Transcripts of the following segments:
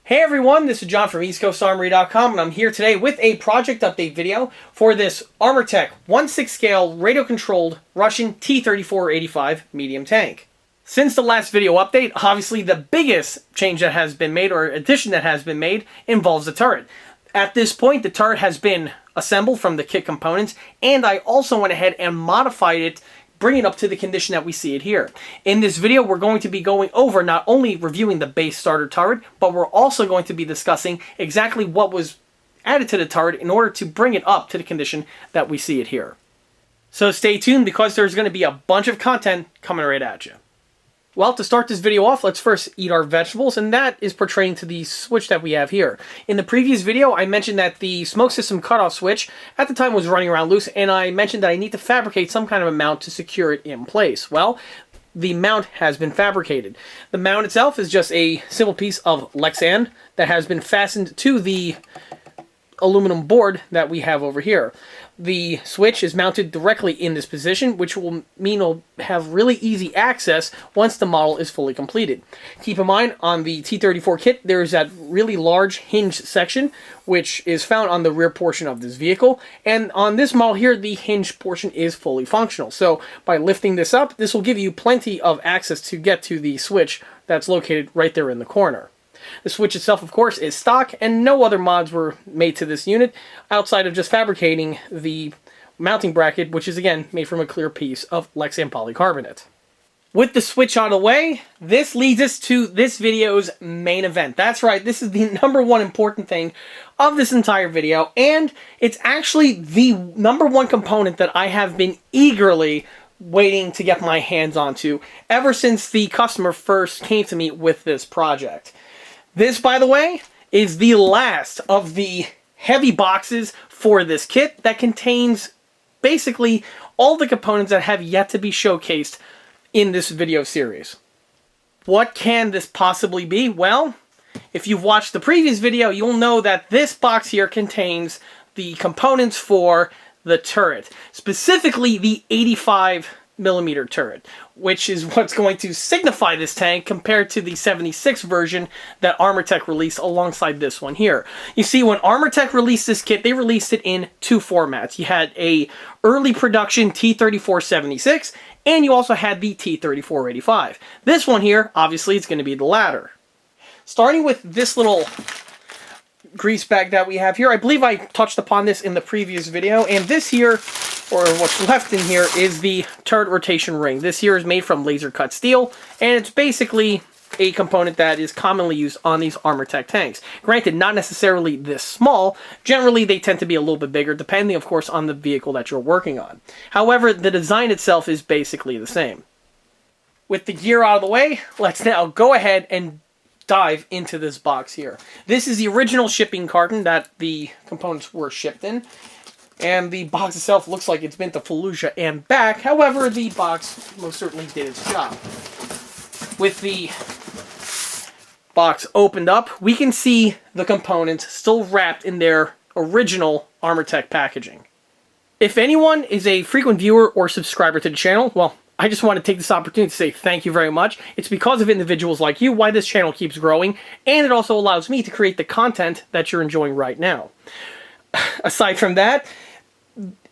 Hey everyone, this is John from EastCoastArmory.com, and I'm here today with a project update video for this Armortek 1/6 scale radio-controlled Russian T34-85 medium tank. Since the last video update, obviously the biggest change that has been made, or addition that has been made, involves the turret. At this point, the turret has been assembled from the kit components, and I also went ahead and modified it, bring it up to the condition that we see it here. In this video, we're going to be going over not only reviewing the base starter turret, but we're also going to be discussing exactly what was added to the turret in order to bring it up to the condition that we see it here. So stay tuned, because there's going to be a bunch of content coming right at you. Well, to start this video off, let's first eat our vegetables, and that is portraying to the switch that we have here. In the previous video, I mentioned that the smoke system cutoff switch at the time was running around loose, and I mentioned that I need to fabricate some kind of a mount to secure it in place. Well, the mount has been fabricated. The mount itself is just a simple piece of Lexan that has been fastened to the aluminum board that we have over here. The switch is mounted directly in this position, which will mean it'll have really easy access once the model is fully completed. Keep in mind, on the T34 kit, there is that really large hinge section, which is found on the rear portion of this vehicle, and on this model here, the hinge portion is fully functional. So by lifting this up, this will give you plenty of access to get to the switch that's located right there in the corner. The switch itself, of course, is stock, and no other mods were made to this unit outside of just fabricating the mounting bracket, which is again made from a clear piece of Lexan polycarbonate. With the switch out of the way, this leads us to this video's main event. That's right, this is the number one important thing of this entire video, and it's actually the number one component that I have been eagerly waiting to get my hands onto ever since the customer first came to me with this project. This, by the way, is the last of the heavy boxes for this kit that contains basically all the components that have yet to be showcased in this video series. What can this possibly be? Well, if you've watched the previous video, you'll know that this box here contains the components for the turret, specifically the 85mm turret, which is what's going to signify this tank compared to the 76 version that Armortek released alongside this one here. You see, when Armortek released this kit, they released it in two formats. You had a early production T34-76, and you also had the T34-85. This one here, obviously, it's going to be the latter. Starting with this little grease bag that we have here, I believe I touched upon this in the previous video, and this here, or what's left in here, is the turret rotation ring. This here is made from laser cut steel, and it's basically a component that is commonly used on these Armortek tanks. Granted, not necessarily this small. Generally, they tend to be a little bit bigger, depending, of course, on the vehicle that you're working on. However, the design itself is basically the same. With the gear out of the way, let's now go ahead and dive into this box here. This is the original shipping carton that the components were shipped in, and the box itself looks like it's been to Fallujah and back. However, the box most certainly did its job. With the box opened up, we can see the components still wrapped in their original Armortek packaging. If anyone is a frequent viewer or subscriber to the channel, well, I just want to take this opportunity to say thank you very much. It's because of individuals like you why this channel keeps growing, and it also allows me to create the content that you're enjoying right now. Aside from that,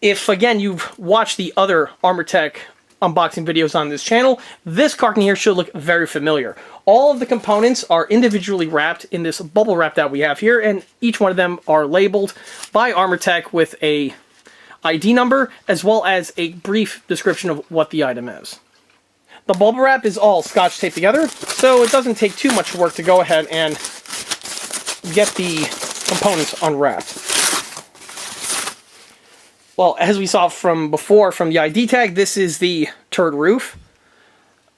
if, again, you've watched the other Armortek unboxing videos on this channel, this carton here should look very familiar. All of the components are individually wrapped in this bubble wrap that we have here, and each one of them are labeled by Armortek with a ID number, as well as a brief description of what the item is. The bubble wrap is all scotch taped together, so it doesn't take too much work to go ahead and get the components unwrapped. Well, as we saw from before from the ID tag, this is the turret roof,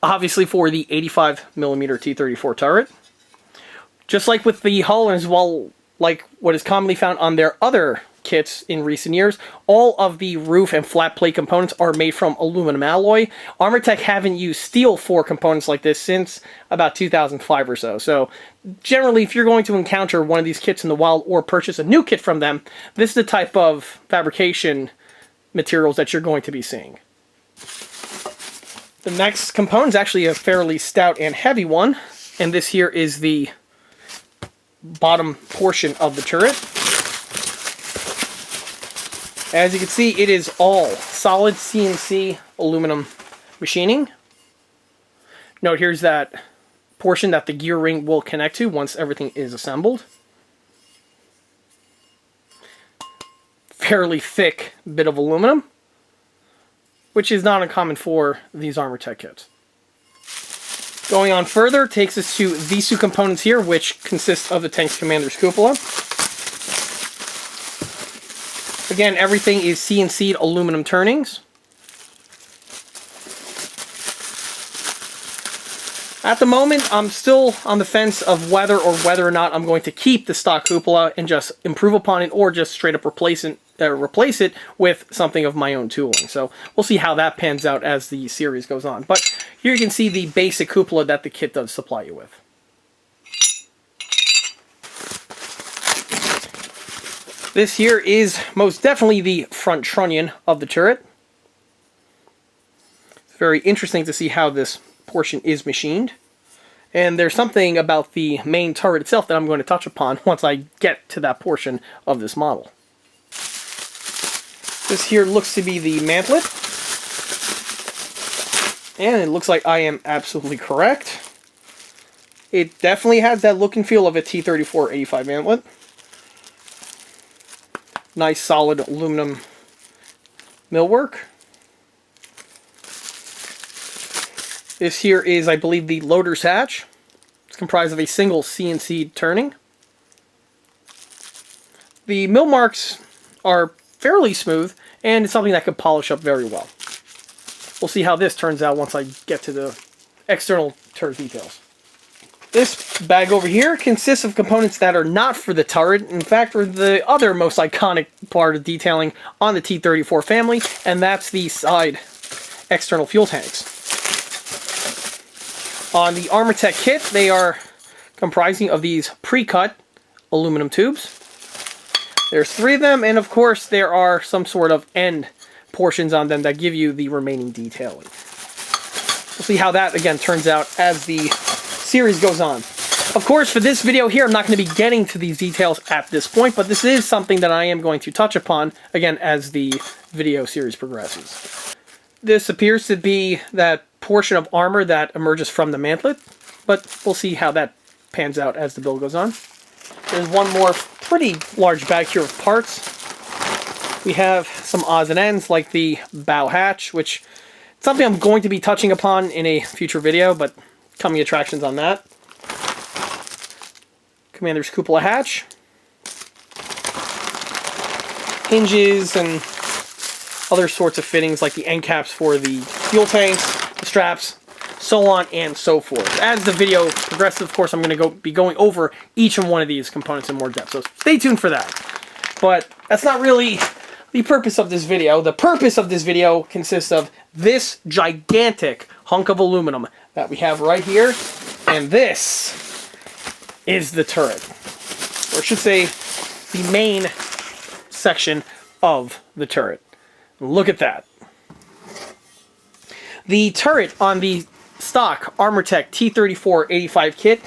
obviously for the 85mm T34 turret. Just like with the hull, and as well like what is commonly found on their other kits in recent years, all of the roof and flat plate components are made from aluminum alloy. Armortek haven't used steel for components like this since about 2005 or so. So generally, if you're going to encounter one of these kits in the wild or purchase a new kit from them, this is the type of fabrication materials that you're going to be seeing. The next component is actually a fairly stout and heavy one, and this here is the bottom portion of the turret. As you can see, it is all solid CNC aluminum machining. Note, here's that portion that the gear ring will connect to once everything is assembled. Fairly thick bit of aluminum, which is not uncommon for these Armortek kits. Going on further takes us to these two components here, which consist of the tank's commander's cupola. Again, everything is CNC'd aluminum turnings. At the moment, I'm still on the fence of whether or not I'm going to keep the stock cupola and just improve upon it, or just straight up replace it with something of my own tooling. So we'll see how that pans out as the series goes on. But here you can see the basic cupola that the kit does supply you with. This here is most definitely the front trunnion of the turret. It's very interesting to see how this portion is machined. And there's something about the main turret itself that I'm going to touch upon once I get to that portion of this model. This here looks to be the mantlet. And it looks like I am absolutely correct. It definitely has that look and feel of a T34-85 mantlet. Nice solid aluminum millwork. This here is, I believe, the loader's hatch. It's comprised of a single CNC turning. The mill marks are fairly smooth, and it's something that could polish up very well. We'll see how this turns out once I get to the external turret details. This bag over here consists of components that are not for the turret. In fact, are the other most iconic part of detailing on the T34 family, and that's the side external fuel tanks. On the Armortek kit, they are comprising of these pre-cut aluminum tubes. There's 3 of them, and of course there are some sort of end portions on them that give you the remaining detailing. We'll see how that, again, turns out as the series goes on. Of course, for this video here, I'm not going to be getting to these details at this point, but this is something that I am going to touch upon, again, as the video series progresses. This appears to be that portion of armor that emerges from the mantlet, but we'll see how that pans out as the build goes on. There's one more pretty large bag here of parts. We have some odds and ends, like the bow hatch, which is something I'm going to be touching upon in a future video, but coming attractions on that. Commander's cupola hatch. Hinges and other sorts of fittings like the end caps for the fuel tanks, the straps, so on and so forth. As the video progresses, of course, I'm going to be going over each and one of these components in more depth, so stay tuned for that. But that's not really the purpose of this video. The purpose of this video consists of this gigantic hunk of aluminum that we have right here, and this is the turret, or I should say the main section of the turret. Look at that. The turret on the stock Armortek T34-85 kit,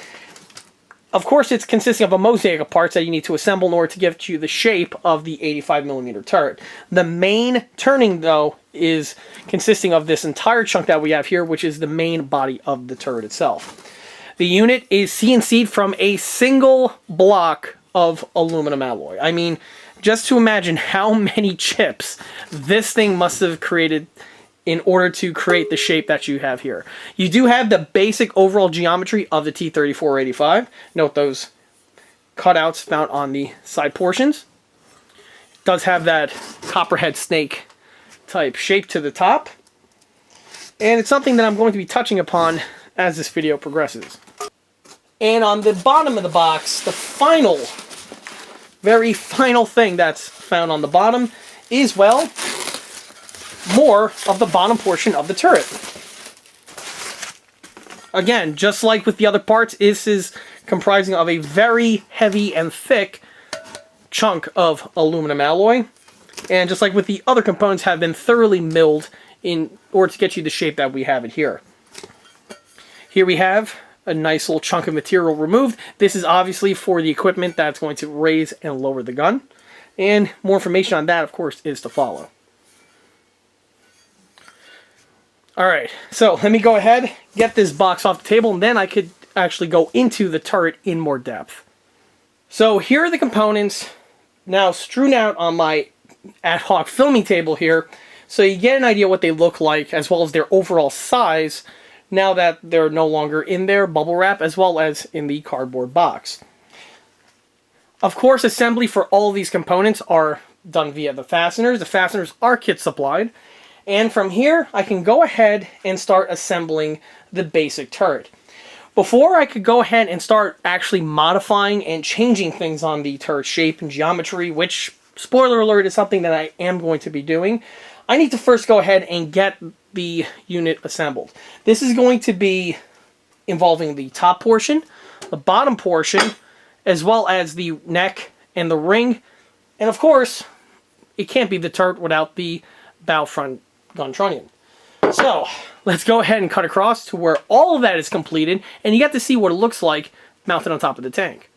of course, it's consisting of a mosaic of parts that you need to assemble in order to give you the shape of the 85mm turret. The main turning, though, is consisting of this entire chunk that we have here, which is the main body of the turret itself. The unit is CNC'd from a single block of aluminum alloy. I mean, just to imagine how many chips this thing must have created in order to create the shape that you have here. You do have the basic overall geometry of the T34-85. Note those cutouts found on the side portions. It does have that copperhead snake type shape to the top. And it's something that I'm going to be touching upon as this video progresses. And on the bottom of the box, the final, very final thing that's found on the bottom is, well, more of the bottom portion of the turret. Again, just like with the other parts, this is comprising of a very heavy and thick chunk of aluminum alloy. And just like with the other components, have been thoroughly milled in order to get you the shape that we have it here. Here we have a nice little chunk of material removed. This is obviously for the equipment that's going to raise and lower the gun. And more information on that, of course, is to follow. Alright, so let me go ahead, get this box off the table, and then I could actually go into the turret in more depth. So here are the components now strewn out on my ad hoc filming table here, so you get an idea what they look like, as well as their overall size, now that they're no longer in their bubble wrap, as well as in the cardboard box. Of course, assembly for all of these components are done via the fasteners. The fasteners are kit supplied. And from here, I can go ahead and start assembling the basic turret. Before I could go ahead and start actually modifying and changing things on the turret shape and geometry, which, spoiler alert, is something that I am going to be doing, I need to first go ahead and get the unit assembled. This is going to be involving the top portion, the bottom portion, as well as the neck and the ring. And of course, it can't be the turret without the bow front gun trunnion. So, let's go ahead and cut across to where all of that is completed, and you get to see what it looks like mounted on top of the tank.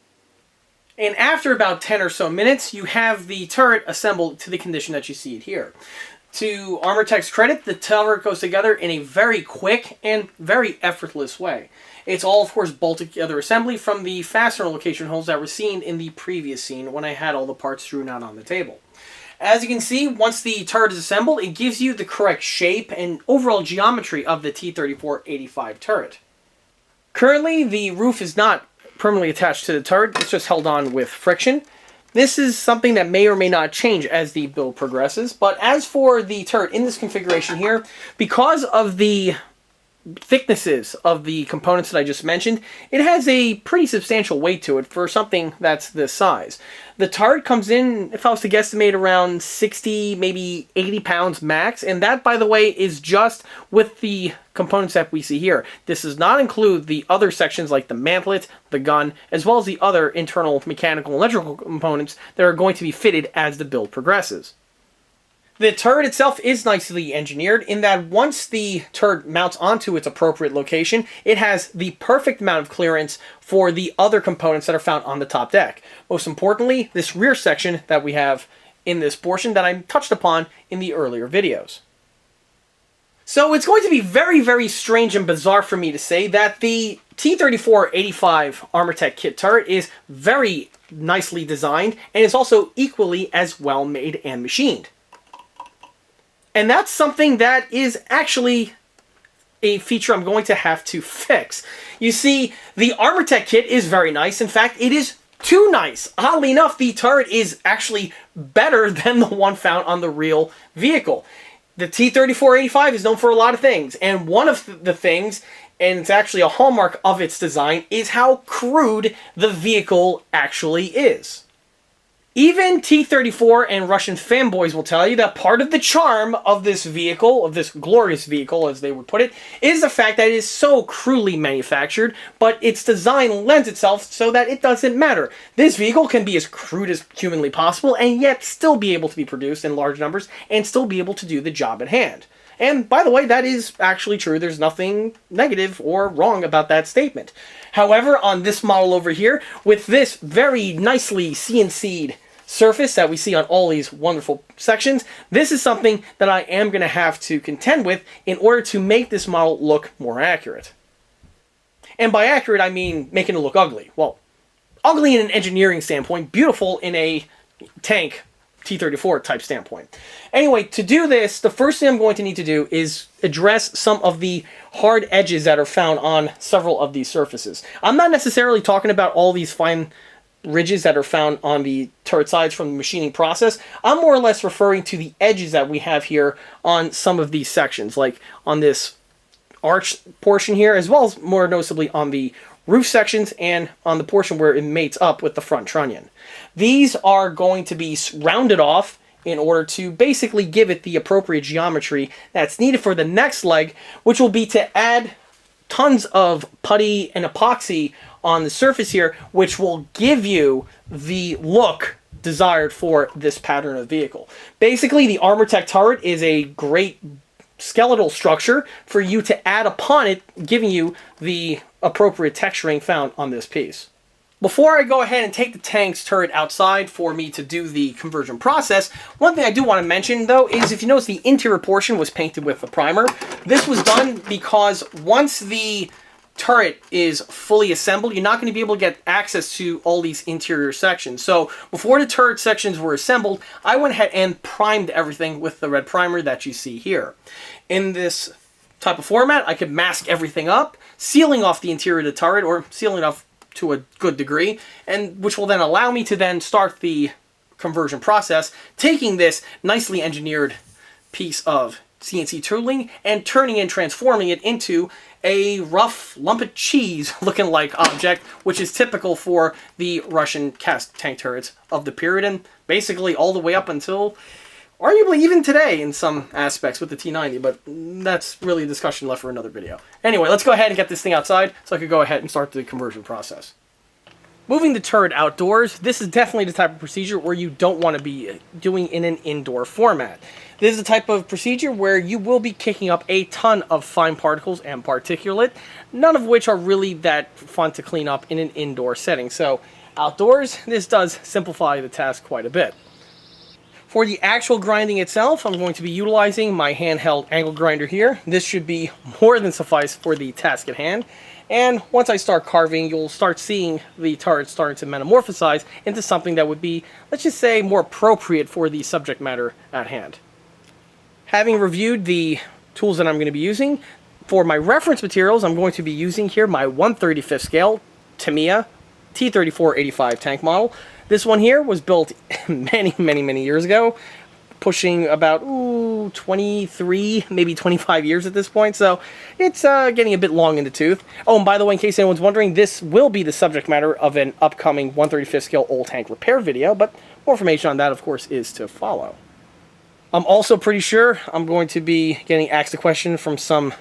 And after about 10 or so minutes, you have the turret assembled to the condition that you see it here. To Armortek's credit, the turret goes together in a very quick and very effortless way. It's all, of course, bolted together assembly from the fastener location holes that were seen in the previous scene when I had all the parts strewn out on the table. As you can see, once the turret is assembled, it gives you the correct shape and overall geometry of the T34-85 turret. Currently, the roof is not permanently attached to the turret, it's just held on with friction. This is something that may or may not change as the build progresses, but as for the turret in this configuration here, because of the thicknesses of the components that I just mentioned, it has a pretty substantial weight to it for something that's this size. The turret comes in, if I was to guesstimate, around 60, maybe 80 pounds max, and that, by the way, is just with the components that we see here. This does not include the other sections like the mantlet, the gun, as well as the other internal mechanical and electrical components that are going to be fitted as the build progresses. The turret itself is nicely engineered in that once the turret mounts onto its appropriate location, it has the perfect amount of clearance for the other components that are found on the top deck. Most importantly, this rear section that we have in this portion that I touched upon in the earlier videos. So it's going to be very, very strange and bizarre for me to say that the T34-85 Armortek kit turret is very nicely designed and is also equally as well made and machined. And that's something that is actually a feature I'm going to have to fix. You see, the Armortek kit is very nice. In fact, it is too nice. Oddly enough, the turret is actually better than the one found on the real vehicle. The T34-85 is known for a lot of things, and one of the things, and it's actually a hallmark of its design, is how crude the vehicle actually is. Even T34 and Russian fanboys will tell you that part of the charm of this vehicle, of this glorious vehicle as they would put it, is the fact that it is so crudely manufactured, but its design lends itself so that it doesn't matter. This vehicle can be as crude as humanly possible and yet still be able to be produced in large numbers and still be able to do the job at hand. And by the way, that is actually true. There's nothing negative or wrong about that statement. However, on this model over here, with this very nicely CNC'd surface that we see on all these wonderful sections, this is something that I am going to have to contend with in order to make this model look more accurate. And by accurate, I mean making it look ugly. Well, ugly in an engineering standpoint, beautiful in a tank T34 type standpoint. Anyway, to do this, the first thing I'm going to need to do is address some of the hard edges that are found on several of these surfaces. I'm not necessarily talking about all these fine ridges that are found on the turret sides from the machining process. I'm more or less referring to the edges that we have here on some of these sections, like on this arch portion here, as well as more noticeably on the roof sections and on the portion where it mates up with the front trunnion. These are going to be rounded off in order to basically give it the appropriate geometry that's needed for the next leg, which will be to add tons of putty and epoxy on the surface here, which will give you the look desired for this pattern of vehicle. Basically, the Armortek turret is a great skeletal structure for you to add upon it, giving you the appropriate texturing found on this piece. Before I go ahead and take the tank's turret outside for me to do the conversion process, one thing I do want to mention though is if you notice the interior portion was painted with the primer. This was done because once the turret is fully assembled, you're not going to be able to get access to all these interior sections. So before the turret sections were assembled, I went ahead and primed everything with the red primer that you see here. In this type of format, I could mask everything up, sealing off the interior of the turret, or sealing it off to a good degree, and which will then allow me to then start the conversion process, taking this nicely engineered piece of CNC tooling and turning and transforming it into a rough lump of cheese looking like object, which is typical for the Russian cast tank turrets of the period, and basically all the way up until arguably even today in some aspects with the T90, but that's really a discussion left for another video. Anyway, let's go ahead and get this thing outside so I could go ahead and start the conversion process. Moving the turret outdoors, this is definitely the type of procedure where you don't want to be doing in an indoor format. This is the type of procedure where you will be kicking up a ton of fine particles and particulate, none of which are really that fun to clean up in an indoor setting. So outdoors, this does simplify the task quite a bit. For the actual grinding itself, I'm going to be utilizing my handheld angle grinder here. This should be more than suffice for the task at hand. And once I start carving, you'll start seeing the turret starting to metamorphosize into something that would be, let's just say, more appropriate for the subject matter at hand. Having reviewed the tools that I'm going to be using, for my reference materials, I'm going to be using here my 1/35 scale Tamiya T34-85 tank model. This one here was built many years ago, pushing about 23, maybe 25 years at this point, so it's getting a bit long in the tooth. Oh, and by the way, in case anyone's wondering, this will be the subject matter of an upcoming 1/35 scale old tank repair video, but more information on that, of course, is to follow. I'm also pretty sure I'm going to be getting asked a question from some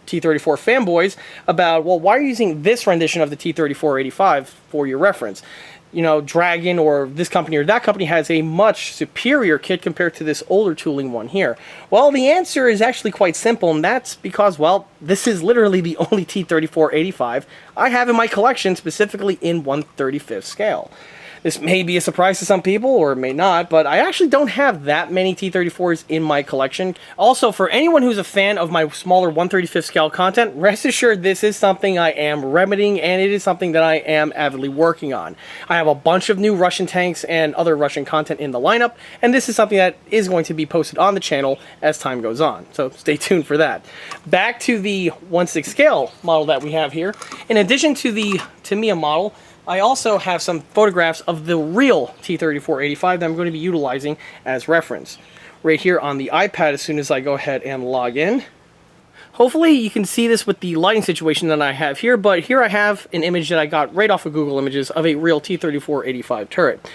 T34 fanboys about, well, why are you using this rendition of the T34-85 for your reference? You know, Dragon or this company or that company has a much superior kit compared to this older tooling one here. Well, the answer is actually quite simple, and that's because, well, this is literally the only T34-85 I have in my collection, specifically in 1/35 scale. This may be a surprise to some people, or it may not, but I actually don't have that many T34s in my collection. Also, for anyone who's a fan of my smaller 1/35 scale content, rest assured this is something I am remedying, and it is something that I am avidly working on. I have a bunch of new Russian tanks and other Russian content in the lineup, and this is something that is going to be posted on the channel as time goes on, so stay tuned for that. Back to the 1/6 scale model that we have here. In addition to the Tamiya model, I also have some photographs of the real T34-85 that I'm going to be utilizing as reference. Right here on the iPad as soon as I go ahead and log in. Hopefully you can see this with the lighting situation that I have here, but here I have an image that I got right off of Google Images of a real T34-85 turret.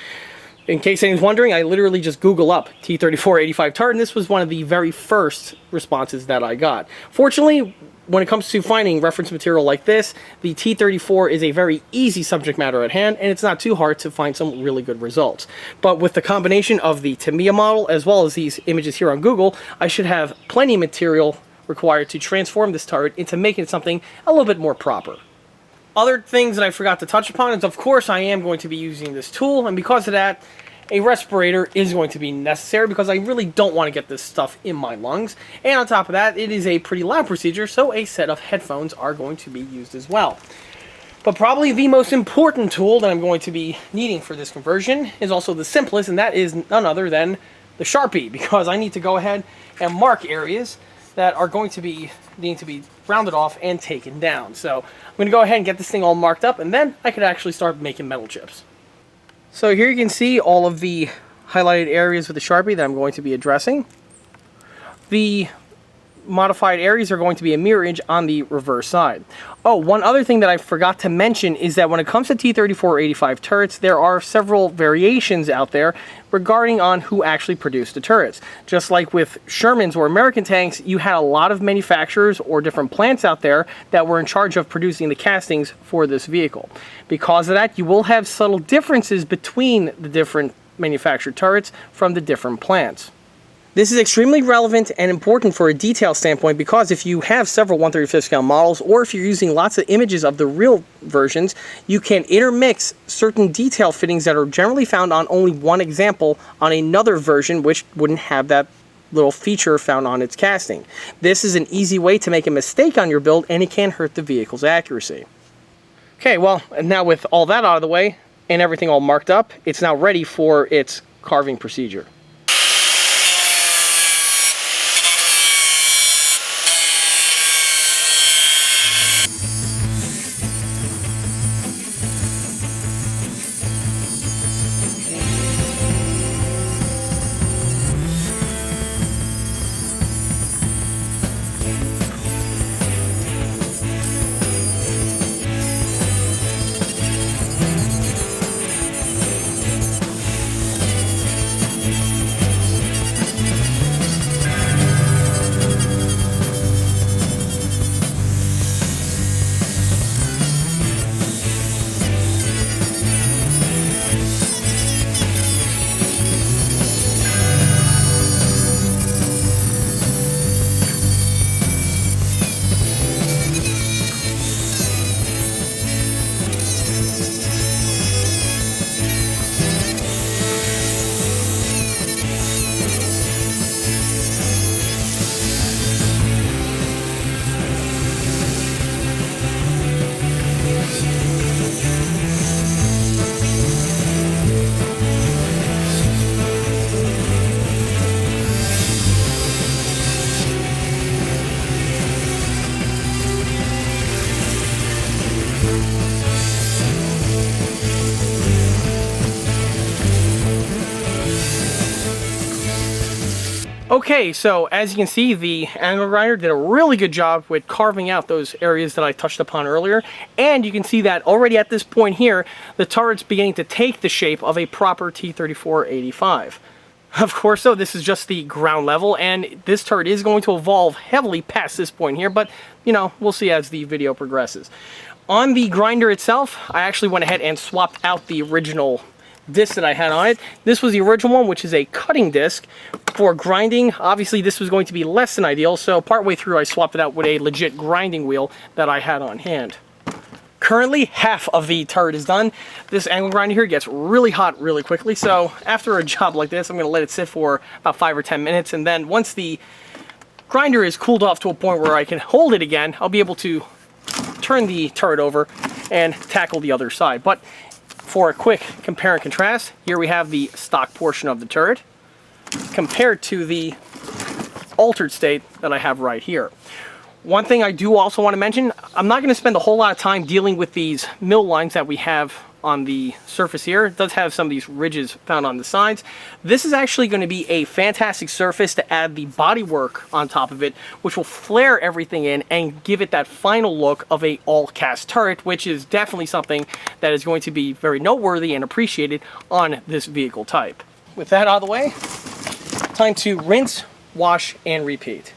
In case anyone's wondering, I literally just Google up T34-85 turret, and this was one of the very first responses that I got. Fortunately, when it comes to finding reference material like this, the T34 is a very easy subject matter at hand, and it's not too hard to find some really good results. But with the combination of the Tamiya model, as well as these images here on Google, I should have plenty of material required to transform this turret into making it something a little bit more proper. Other things that I forgot to touch upon is, of course, I am going to be using this tool, and because of that, a respirator is going to be necessary because I really don't want to get this stuff in my lungs. And on top of that, it is a pretty loud procedure, so a set of headphones are going to be used as well. But probably the most important tool that I'm going to be needing for this conversion is also the simplest, and that is none other than the Sharpie, because I need to go ahead and mark areas that are going to be needing to be rounded off and taken down. So I'm going to go ahead and get this thing all marked up, and then I could actually start making metal chips. So here you can see all of the highlighted areas with the Sharpie that I'm going to be addressing. The modified areas are going to be a mirror image on the reverse side. Oh, one other thing that I forgot to mention is that when it comes to T34-85 turrets, there are several variations out there regarding on who actually produced the turrets. Just like with Shermans or American tanks, you had a lot of manufacturers or different plants out there that were in charge of producing the castings for this vehicle. Because of that, you will have subtle differences between the different manufactured turrets from the different plants. This is extremely relevant and important for a detail standpoint because if you have several 1/35 scale models, or if you're using lots of images of the real versions, you can intermix certain detail fittings that are generally found on only one example on another version, which wouldn't have that little feature found on its casting. This is an easy way to make a mistake on your build, and it can hurt the vehicle's accuracy. Okay, well, now with all that out of the way and everything all marked up, it's now ready for its carving procedure. Okay, so as you can see, the angle grinder did a really good job with carving out those areas that I touched upon earlier, and you can see that already at this point here, the turret's beginning to take the shape of a proper T34-85. Of course, though, this is just the ground level, and this turret is going to evolve heavily past this point here, but, you know, we'll see as the video progresses. On the grinder itself, I actually went ahead and swapped out the original disc that I had on it. This was the original one, which is a cutting disc for grinding. Obviously, this was going to be less than ideal, so partway through I swapped it out with a legit grinding wheel that I had on hand. Currently, half of the turret is done. This angle grinder here gets really hot really quickly, so after a job like this, I'm going to let it sit for about 5 or 10 minutes, and then once the grinder is cooled off to a point where I can hold it again, I'll be able to turn the turret over and tackle the other side. But for a quick compare and contrast, here we have the stock portion of the turret compared to the altered state that I have right here. One thing I do also want to mention, I'm not going to spend a whole lot of time dealing with these mill lines that we have on the surface here. It does have some of these ridges found on the sides. This is actually going to be a fantastic surface to add the bodywork on top of it, which will flare everything in and give it that final look of a all-cast turret, which is definitely something that is going to be very noteworthy and appreciated on this vehicle type. With that out of the way, time to rinse, wash, and repeat.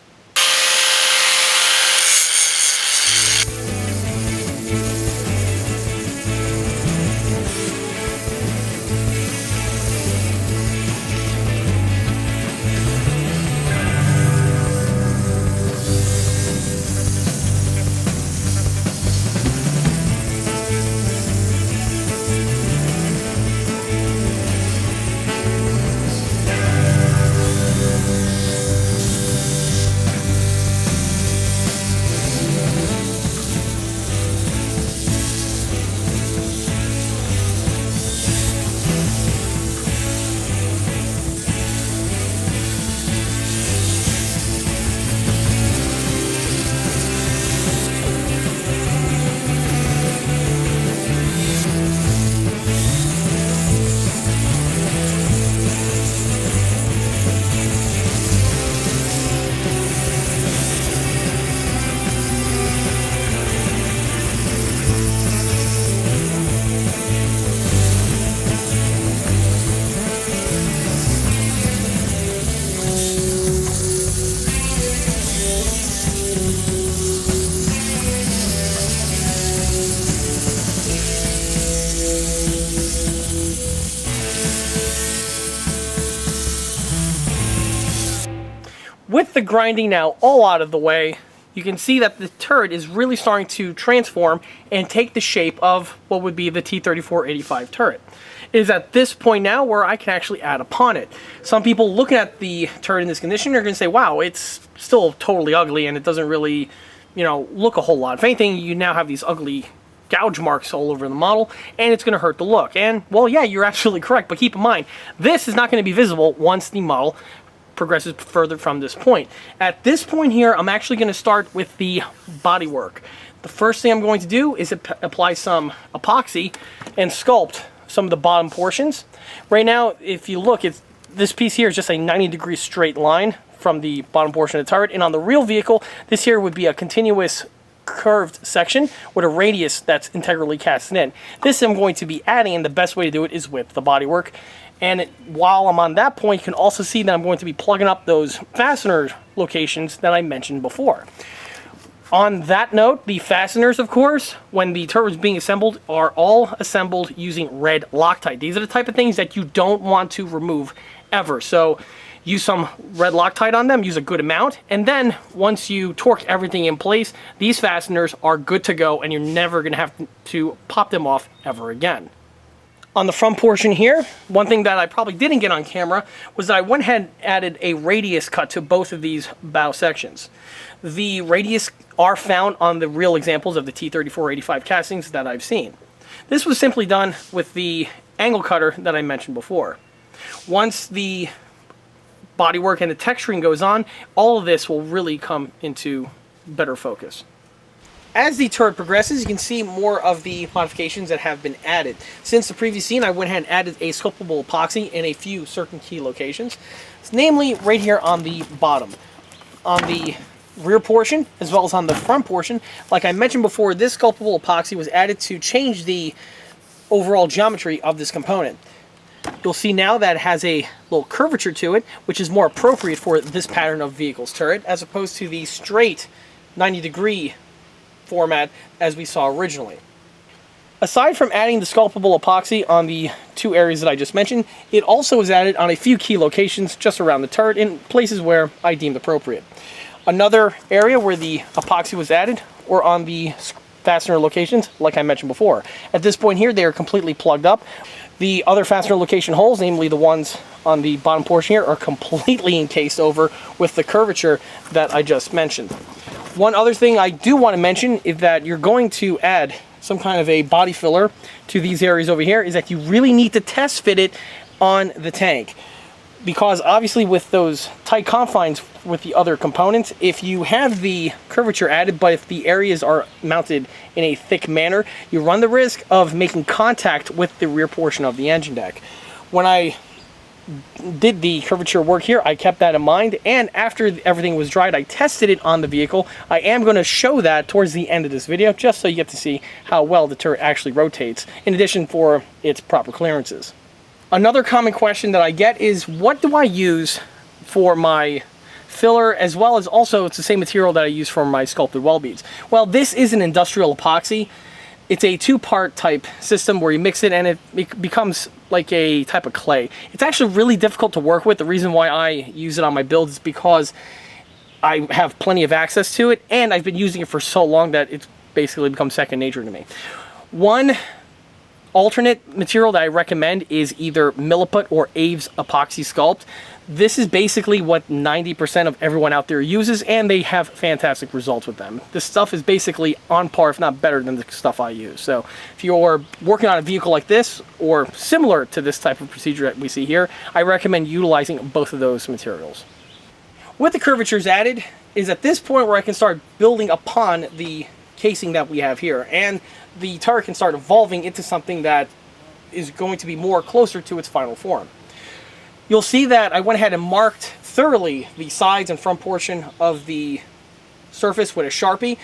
With the grinding now all out of the way, you can see that the turret is really starting to transform and take the shape of what would be the T34-85 turret. It is at this point now where I can actually add upon it. Some people looking at the turret in this condition are going to say, wow, it's still totally ugly and it doesn't really, look a whole lot. If anything, you now have these ugly gouge marks all over the model, and it's going to hurt the look. And, well, yeah, you're absolutely correct, but keep in mind, this is not going to be visible once the model progresses further from this point. At this point here, I'm actually going to start with the bodywork. The first thing I'm going to do is apply some epoxy and sculpt some of the bottom portions. Right now, if you look, this piece here is just a 90-degree straight line from the bottom portion of the turret, and on the real vehicle, this here would be a continuous curved section with a radius that's integrally cast in. This I'm going to be adding, and the best way to do it is with the bodywork. And while I'm on that point, you can also see that I'm going to be plugging up those fastener locations that I mentioned before. On that note, the fasteners, of course, when the turret is being assembled, are all assembled using red Loctite. These are the type of things that you don't want to remove ever. So use some red Loctite on them, use a good amount, and then once you torque everything in place, these fasteners are good to go, and you're never going to have to pop them off ever again. On the front portion here, one thing that I probably didn't get on camera was that I went ahead and added a radius cut to both of these bow sections. The radius are found on the real examples of the T34-85 castings that I've seen. This was simply done with the angle cutter that I mentioned before. Once the bodywork and the texturing goes on, all of this will really come into better focus. As the turret progresses, you can see more of the modifications that have been added. Since the previous scene, I went ahead and added a sculptable epoxy in a few certain key locations, namely right here on the bottom. On the rear portion, as well as on the front portion, like I mentioned before, this sculptable epoxy was added to change the overall geometry of this component. You'll see now that it has a little curvature to it, which is more appropriate for this pattern of vehicle's turret, as opposed to the straight 90-degree format as we saw originally. Aside from adding the sculptable epoxy on the two areas that I just mentioned, it also was added on a few key locations just around the turret in places where I deemed appropriate. Another area where the epoxy was added were on the fastener locations, like I mentioned before. At this point here, they are completely plugged up. The other fastener location holes, namely the ones on the bottom portion here, are completely encased over with the curvature that I just mentioned. One other thing I do want to mention is that you're going to add some kind of a body filler to these areas over here, is that you really need to test fit it on the tank. Because obviously with those tight confines with the other components, if you have the curvature added, but if the areas are mounted in a thick manner, you run the risk of making contact with the rear portion of the engine deck. When I did the curvature work here, I kept that in mind, and after everything was dried, I tested it on the vehicle. I am going to show that towards the end of this video, just so you get to see how well the turret actually rotates, in addition for its proper clearances. Another common question that I get is, what do I use for my filler, as well as also it's the same material that I use for my sculpted well beads? Well, this is an industrial epoxy. It's a two-part type system where you mix it and it becomes like a type of clay. It's actually really difficult to work with. The reason why I use it on my builds is because I have plenty of access to it, and I've been using it for so long that it's basically become second nature to me. One alternate material that I recommend is either Milliput or Aves Epoxy Sculpt. This is basically what 90% of everyone out there uses, and they have fantastic results with them. This stuff is basically on par, if not better, than the stuff I use. So if you're working on a vehicle like this, or similar to this type of procedure that we see here, I recommend utilizing both of those materials. With the curvatures added, is at this point where I can start building upon the casing that we have here, and the turret can start evolving into something that is going to be more closer to its final form. You'll see that I went ahead and marked thoroughly the sides and front portion of the surface with a Sharpie.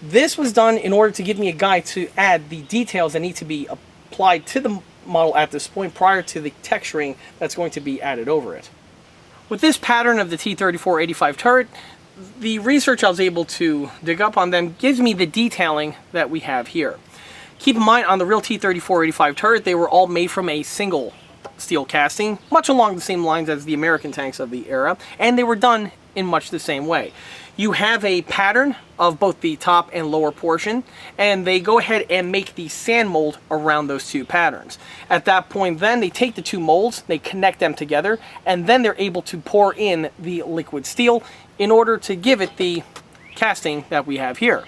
This was done in order to give me a guide to add the details that need to be applied to the model at this point prior to the texturing that's going to be added over it. With this pattern of the T34-85 turret, the research I was able to dig up on them gives me the detailing that we have here. Keep in mind, on the real T34-85 turret, they were all made from a single steel casting, much along the same lines as the American tanks of the era, and they were done in much the same way. You have a pattern of both the top and lower portion, and they go ahead and make the sand mold around those two patterns. At that point then, they take the two molds, they connect them together, and then they're able to pour in the liquid steel in order to give it the casting that we have here.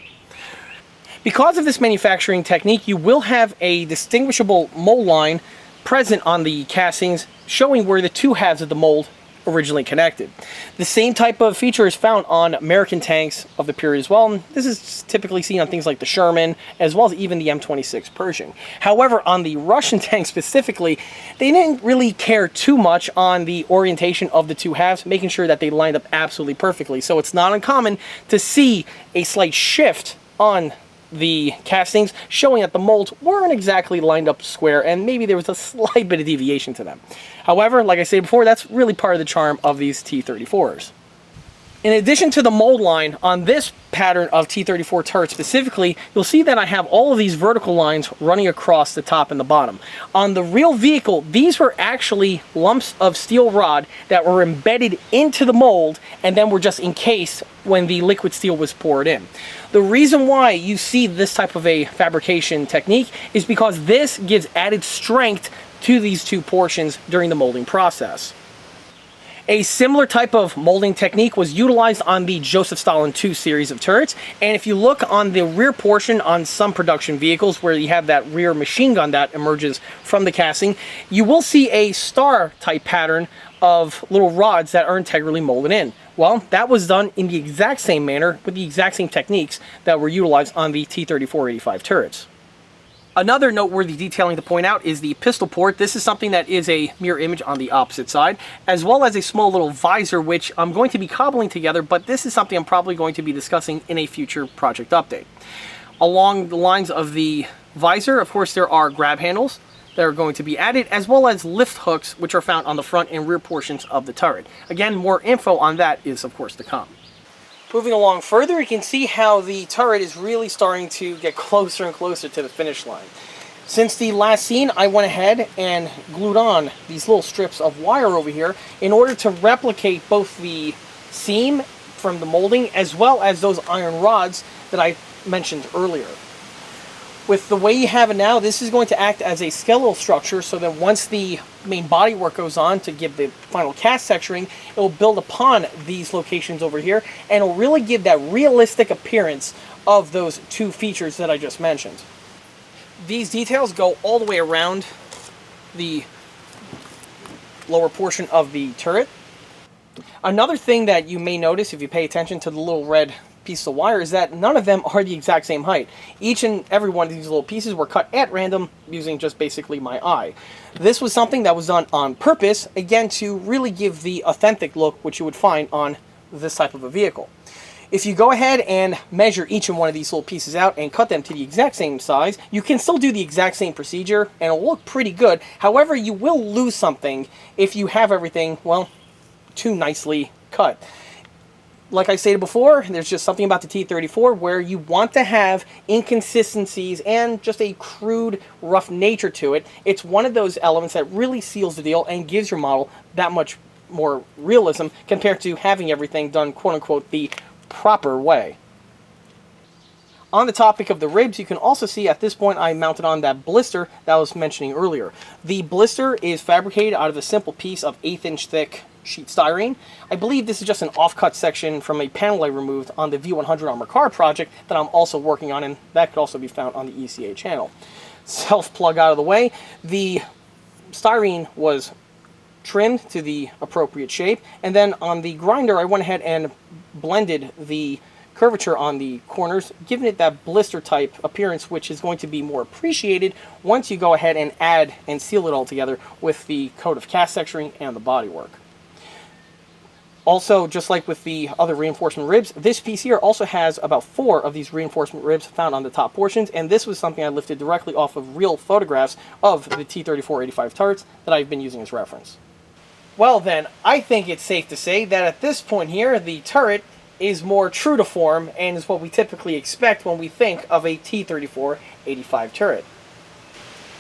Because of this manufacturing technique, you will have a distinguishable mold line present on the castings, showing where the two halves of the mold originally connected. The same type of feature is found on American tanks of the period as well, and this is typically seen on things like the Sherman, as well as even the M26 Pershing. However, on the Russian tank specifically, they didn't really care too much on the orientation of the two halves, making sure that they lined up absolutely perfectly. So it's not uncommon to see a slight shift on the castings, showing that the molds weren't exactly lined up square, and maybe there was a slight bit of deviation to them. However, like I said before, that's really part of the charm of these T34s. In addition to the mold line, on this pattern of T34 turret specifically, you'll see that I have all of these vertical lines running across the top and the bottom. On the real vehicle, these were actually lumps of steel rod that were embedded into the mold and then were just encased when the liquid steel was poured in. The reason why you see this type of a fabrication technique is because this gives added strength to these two portions during the molding process. A similar type of molding technique was utilized on the Joseph Stalin II series of turrets, and if you look on the rear portion on some production vehicles where you have that rear machine gun that emerges from the casting, you will see a star type pattern of little rods that are integrally molded in. Well, that was done in the exact same manner with the exact same techniques that were utilized on the T34-85 turrets. Another noteworthy detailing to point out is the pistol port. This is something that is a mirror image on the opposite side, as well as a small little visor, which I'm going to be cobbling together, but this is something I'm probably going to be discussing in a future project update. Along the lines of the visor, of course, there are grab handles that are going to be added, as well as lift hooks, which are found on the front and rear portions of the turret. Again, more info on that is, of course, to come. Moving along further, you can see how the turret is really starting to get closer and closer to the finish line. Since the last scene, I went ahead and glued on these little strips of wire over here in order to replicate both the seam from the molding as well as those iron rods that I mentioned earlier. With the way you have it now, this is going to act as a skeletal structure so that once the main bodywork goes on to give the final cast texturing, it will build upon these locations over here, and it will really give that realistic appearance of those two features that I just mentioned. These details go all the way around the lower portion of the turret. Another thing that you may notice if you pay attention to the little red pieces of wire is that none of them are the exact same height. Each and every one of these little pieces were cut at random using just basically my eye. This was something that was done on purpose, again, to really give the authentic look which you would find on this type of a vehicle. If you go ahead and measure each and one of these little pieces out and cut them to the exact same size, you can still do the exact same procedure and it'll look pretty good. However, you will lose something if you have everything, well, too nicely cut. Like I stated before, there's just something about the T34 where you want to have inconsistencies and just a crude, rough nature to it. It's one of those elements that really seals the deal and gives your model that much more realism compared to having everything done, quote-unquote, the proper way. On the topic of the ribs, you can also see at this point I mounted on that blister that I was mentioning earlier. The blister is fabricated out of a simple piece of 1/8 inch thick sheet styrene. I believe this is just an offcut section from a panel I removed on the V100 Armor Car project that I'm also working on, and that could also be found on the ECA channel. Self-plug out of the way, the styrene was trimmed to the appropriate shape, and then on the grinder I went ahead and blended the curvature on the corners, giving it that blister type appearance, which is going to be more appreciated once you go ahead and add and seal it all together with the coat of cast texturing and the bodywork. Also, just like with the other reinforcement ribs, this piece here also has about 4 of these reinforcement ribs found on the top portions, and this was something I lifted directly off of real photographs of the T34-85 turrets that I've been using as reference. Well then, I think it's safe to say that at this point here, the turret is more true to form and is what we typically expect when we think of a T34-85 turret.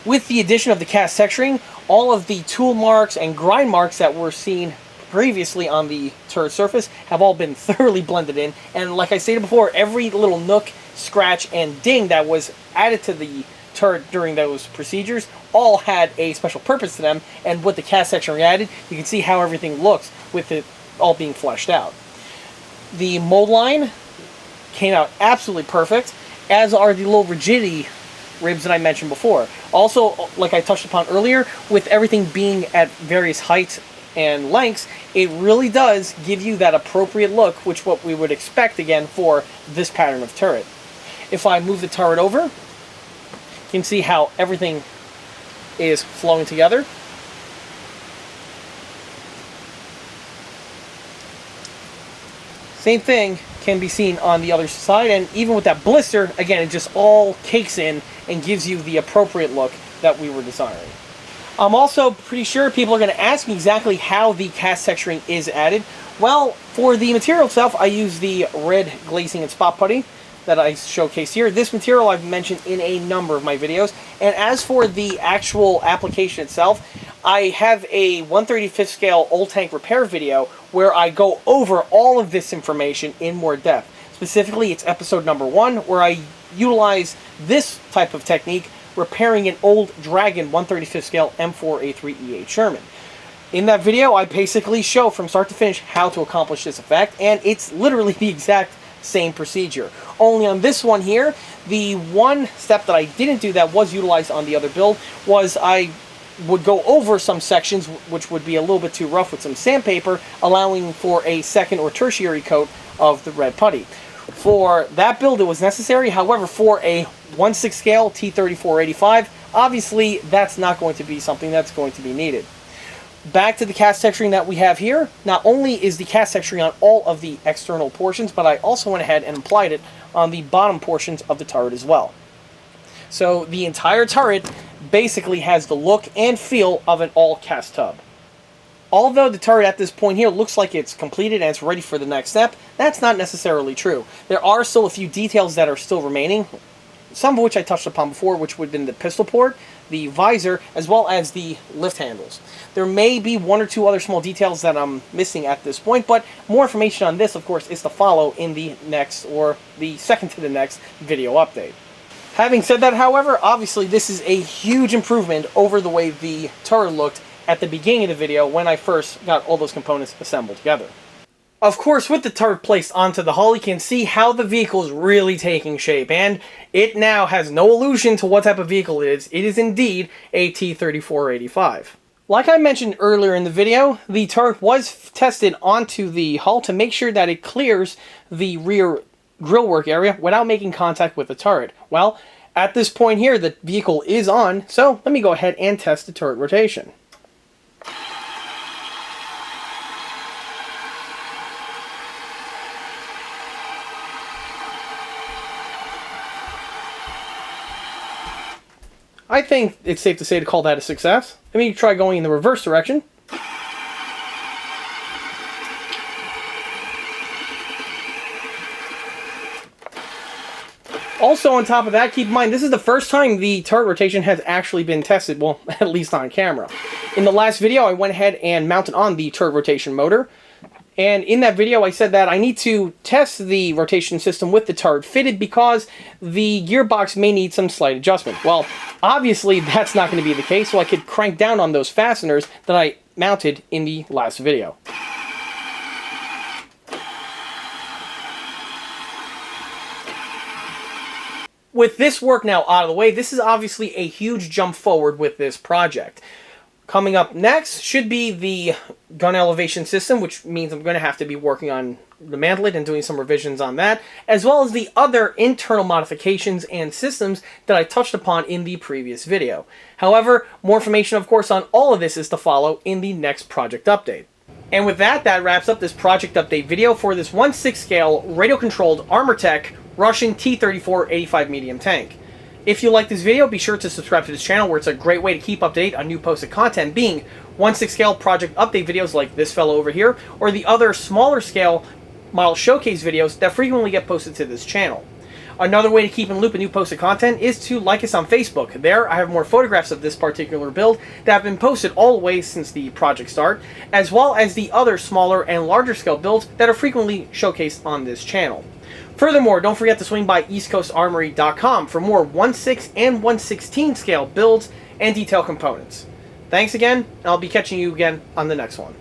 With the addition of the cast texturing, all of the tool marks and grind marks that were seen previously on the turret surface have all been thoroughly blended in, and like I stated before, every little nook, scratch, and ding that was added to the turret during those procedures all had a special purpose to them, and with the cast texturing added, you can see how everything looks with it all being fleshed out. The mold line came out absolutely perfect, as are the low rigidity ribs that I mentioned before. Also, like I touched upon earlier, with everything being at various heights and lengths, it really does give you that appropriate look, which what we would expect again for this pattern of turret. If I move the turret over, you can see how everything is flowing together. Same thing can be seen on the other side, and even with that blister, again, it just all cakes in and gives you the appropriate look that we were desiring. I'm also pretty sure people are going to ask me exactly how the cast texturing is added. Well, for the material itself, I use the red glazing and spot putty that I showcased here. This material I've mentioned in a number of my videos. And as for the actual application itself, I have a 1/35 scale old tank repair video where I go over all of this information in more depth. Specifically, it's episode number 1, where I utilize this type of technique repairing an old Dragon 1/35 scale M4A3E8 Sherman. In that video, I basically show from start to finish how to accomplish this effect, and it's literally the exact same procedure. Only on this one here, the one step that I didn't do that was utilized on the other build was I would go over some sections which would be a little bit too rough with some sandpaper, allowing for a second or tertiary coat of the red putty. For that build, it was necessary. However, for a 1/6 scale T34-85, obviously that's not going to be something that's going to be needed. Back to the cast texturing that we have here. Not only is the cast texturing on all of the external portions, but I also went ahead and applied it on the bottom portions of the turret as well. So the entire turret basically has the look and feel of an all-cast tub. Although the turret at this point here looks like it's completed and it's ready for the next step, that's not necessarily true. There are still a few details that are still remaining, some of which I touched upon before, which would have been the pistol port, the visor, as well as the lift handles. There may be one or two other small details that I'm missing at this point, but more information on this, of course, is to follow in the next, or the second to the next, video update. Having said that, however, obviously this is a huge improvement over the way the turret looked at the beginning of the video when I first got all those components assembled together. Of course, with the turret placed onto the hull, you can see how the vehicle is really taking shape, and it now has no illusion to what type of vehicle it is. It is indeed a T34-85. Like I mentioned earlier in the video, the turret was tested onto the hull to make sure that it clears the rear grille work area without making contact with the turret. Well, at this point here, the vehicle is on, so let me go ahead and test the turret rotation. I think it's safe to say to call that a success. Let me try going in the reverse direction. Also, on top of that, keep in mind, this is the first time the turret rotation has actually been tested, well, at least on camera. In the last video, I went ahead and mounted on the turret rotation motor. And in that video, I said that I need to test the rotation system with the turret fitted because the gearbox may need some slight adjustment. Well, obviously, that's not going to be the case, so I could crank down on those fasteners that I mounted in the last video. With this work now out of the way, this is obviously a huge jump forward with this project. Coming up next should be the gun elevation system, which means I'm going to have to be working on the mantlet and doing some revisions on that, as well as the other internal modifications and systems that I touched upon in the previous video. However, more information, of course, on all of this is to follow in the next project update. And with that, that wraps up this project update video for this 1/6 scale radio-controlled Armortek Russian T34 85 medium tank. If you like this video, be sure to subscribe to this channel, where it's a great way to keep up to date on new posted content, being 1/6 scale project update videos like this fellow over here, or the other smaller scale model showcase videos that frequently get posted to this channel. Another way to keep in loop of new posted content is to like us on Facebook. There, I have more photographs of this particular build that have been posted all the way since the project start, as well as the other smaller and larger scale builds that are frequently showcased on this channel. Furthermore, don't forget to swing by eastcoastarmory.com for more 1/6 and 1/16 scale builds and detail components. Thanks again, and I'll be catching you again on the next one.